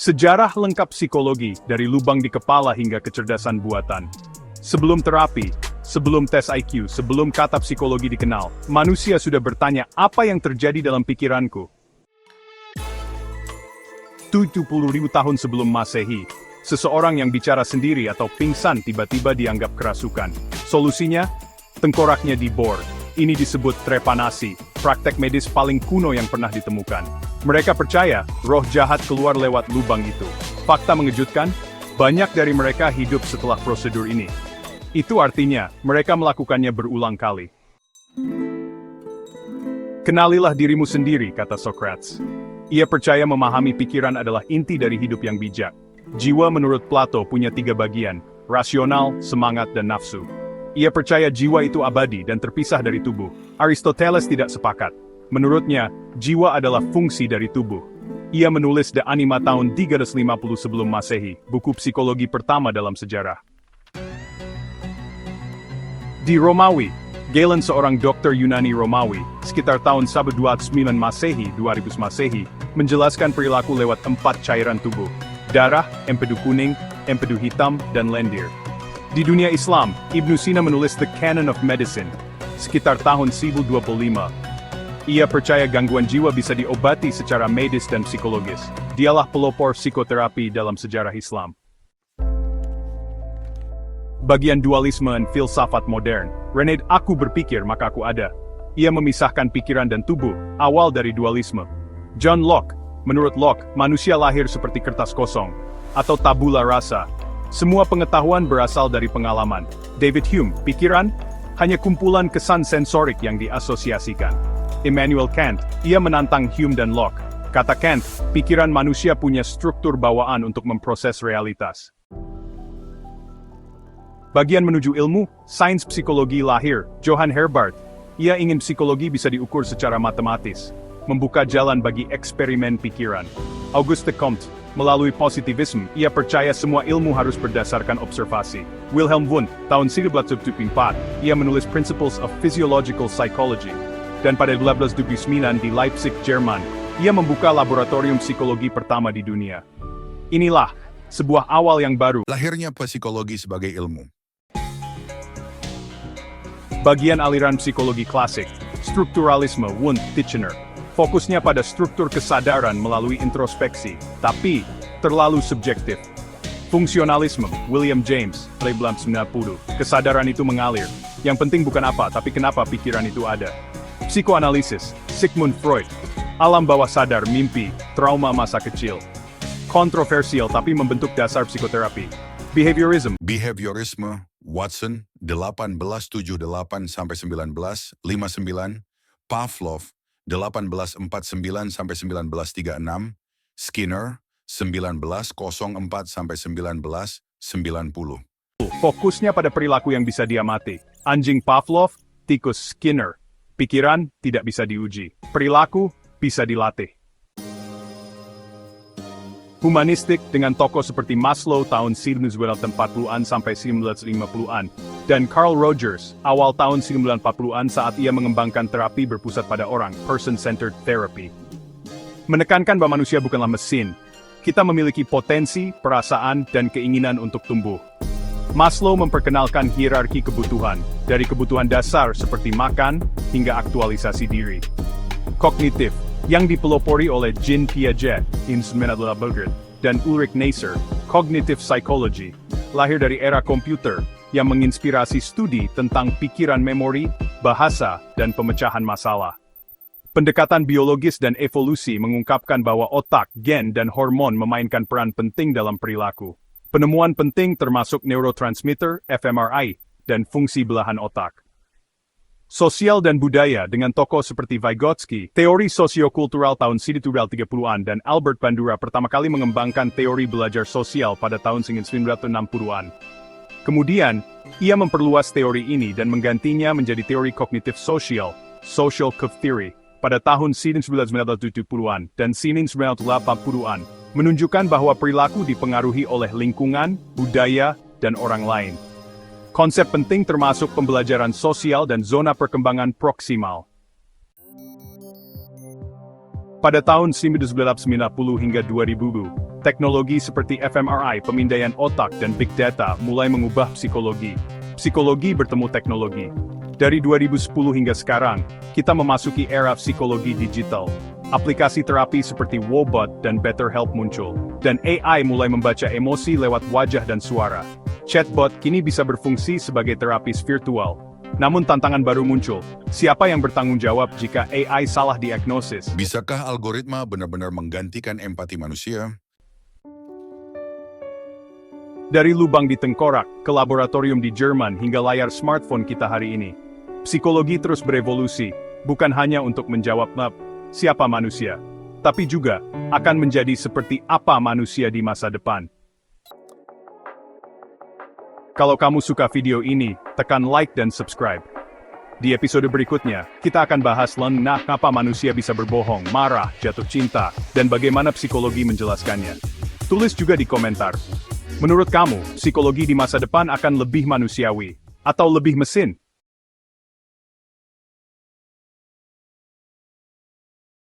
Sejarah lengkap psikologi, dari lubang di kepala hingga kecerdasan buatan. Sebelum terapi, sebelum tes IQ, sebelum kata psikologi dikenal, manusia sudah bertanya apa yang terjadi dalam pikiranku. 70.000 tahun sebelum Masehi, seseorang yang bicara sendiri atau pingsan tiba-tiba dianggap kerasukan. Solusinya, tengkoraknya dibor. Ini disebut trepanasi, praktek medis paling kuno yang pernah ditemukan. Mereka percaya, roh jahat keluar lewat lubang itu. Fakta mengejutkan, banyak dari mereka hidup setelah prosedur ini. Itu artinya, mereka melakukannya berulang kali. Kenalilah dirimu sendiri, kata Socrates. Ia percaya memahami pikiran adalah inti dari hidup yang bijak. Jiwa menurut Plato punya 3 bagian, rasional, semangat, dan nafsu. Ia percaya jiwa itu abadi dan terpisah dari tubuh. Aristoteles tidak sepakat. Menurutnya, jiwa adalah fungsi dari tubuh. Ia menulis De Anima tahun 350 sebelum Masehi, buku psikologi pertama dalam sejarah. Di Romawi, Galen seorang dokter Yunani Romawi, sekitar tahun 129 Masehi, 2000 Masehi, menjelaskan perilaku lewat 4 cairan tubuh. Darah, empedu kuning, empedu hitam, dan lendir. Di dunia Islam, Ibnu Sina menulis The Canon of Medicine, sekitar tahun 1025. Ia percaya gangguan jiwa bisa diobati secara medis dan psikologis. Dialah pelopor psikoterapi dalam sejarah Islam. Bagian dualisme dan filsafat modern. Rene, aku berpikir maka aku ada. Ia memisahkan pikiran dan tubuh, awal dari dualisme. John Locke, menurut Locke, manusia lahir seperti kertas kosong, atau tabula rasa. Semua pengetahuan berasal dari pengalaman. David Hume, pikiran hanya kumpulan kesan sensorik yang diasosiasikan. Immanuel Kant, ia menantang Hume dan Locke. Kata Kant, pikiran manusia punya struktur bawaan untuk memproses realitas. Bagian menuju ilmu, sains psikologi lahir, Johann Herbart. Ia ingin psikologi bisa diukur secara matematis, membuka jalan bagi eksperimen pikiran. Auguste Comte, melalui positivisme, ia percaya semua ilmu harus berdasarkan observasi. Wilhelm Wundt, tahun 1974, ia menulis Principles of Physiological Psychology. Dan pada 1229 di Leipzig, Jerman, ia membuka laboratorium psikologi pertama di dunia. Inilah, sebuah awal yang baru. Lahirnya psikologi sebagai ilmu. Bagian aliran psikologi klasik, strukturalisme Wundt, Titchener. Fokusnya pada struktur kesadaran melalui introspeksi, tapi terlalu subjektif. Fungsionalisme, William James, 1990. Kesadaran itu mengalir. Yang penting bukan apa, tapi kenapa pikiran itu ada. Psikoanalisis, Sigmund Freud. Alam bawah sadar, mimpi, trauma masa kecil. Kontroversial tapi membentuk dasar psikoterapi. Behaviorism. Behaviorisme, Watson, 1878-1959. Pavlov, 1849-1936, Skinner, 1904-1990. Fokusnya pada perilaku yang bisa diamati. Anjing Pavlov, tikus Skinner. Pikiran tidak bisa diuji. Perilaku bisa dilatih. Humanistik dengan tokoh seperti Maslow tahun 1940-an sampai 1950-an, dan Carl Rogers awal tahun 1940-an saat ia mengembangkan terapi berpusat pada orang, person-centered therapy. Menekankan bahwa manusia bukanlah mesin. Kita memiliki potensi, perasaan, dan keinginan untuk tumbuh. Maslow memperkenalkan hierarki kebutuhan, dari kebutuhan dasar seperti makan, hingga aktualisasi diri. Kognitif, yang dipelopori oleh Jean Piaget, dan Ulrich Neisser, Cognitive Psychology, lahir dari era komputer, yang menginspirasi studi tentang pikiran memori, bahasa, dan pemecahan masalah. Pendekatan biologis dan evolusi mengungkapkan bahwa otak, gen, dan hormon memainkan peran penting dalam perilaku. Penemuan penting termasuk neurotransmitter, fMRI, dan fungsi belahan otak. Sosial dan budaya dengan tokoh seperti Vygotsky, teori sosiokultural tahun 1930-an dan Albert Bandura pertama kali mengembangkan teori belajar sosial pada tahun 1960-an. Kemudian, ia memperluas teori ini dan menggantinya menjadi teori kognitif sosial, social cognitive theory, pada tahun 1970-an dan 1980-an, menunjukkan bahwa perilaku dipengaruhi oleh lingkungan, budaya, dan orang lain. Konsep penting termasuk pembelajaran sosial dan zona perkembangan proksimal. Pada tahun 1990 hingga 2000, Teknologi seperti fMRI, pemindaian otak, dan big data mulai mengubah psikologi. Psikologi bertemu teknologi. Dari 2010 hingga sekarang, kita memasuki era psikologi digital. Aplikasi terapi seperti Wobot dan BetterHelp muncul, dan AI mulai membaca emosi lewat wajah dan suara. Chatbot kini bisa berfungsi sebagai terapis virtual. Namun tantangan baru muncul, siapa yang bertanggung jawab jika AI salah diagnosis? Bisakah algoritma benar-benar menggantikan empati manusia? Dari lubang di tengkorak, ke laboratorium di Jerman hingga layar smartphone kita hari ini. Psikologi terus berevolusi, bukan hanya untuk menjawab siapa manusia, tapi juga akan menjadi seperti apa manusia di masa depan. Kalau kamu suka video ini, tekan like dan subscribe. Di episode berikutnya, kita akan bahas kenapa manusia bisa berbohong, marah, jatuh cinta, dan bagaimana psikologi menjelaskannya. Tulis juga di komentar. Menurut kamu, psikologi di masa depan akan lebih manusiawi atau lebih mesin?